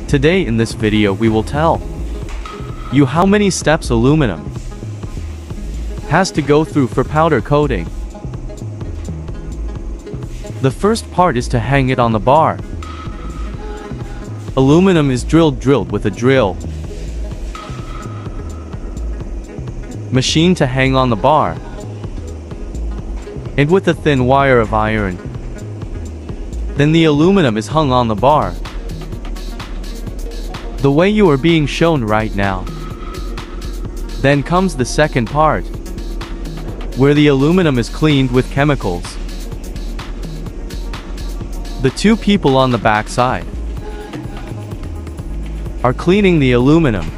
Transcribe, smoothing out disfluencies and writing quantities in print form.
Today in this video we will tell you how many steps aluminum has to go through for powder coating. The first part is to hang it on the bar. Aluminum is drilled with a drill machine to hang on the bar, and with a thin wire of iron. Then the aluminum is hung on the bar, the way you are being shown right now. Then comes the second part, where the aluminum is cleaned with chemicals. The two people on the back side are cleaning the aluminum.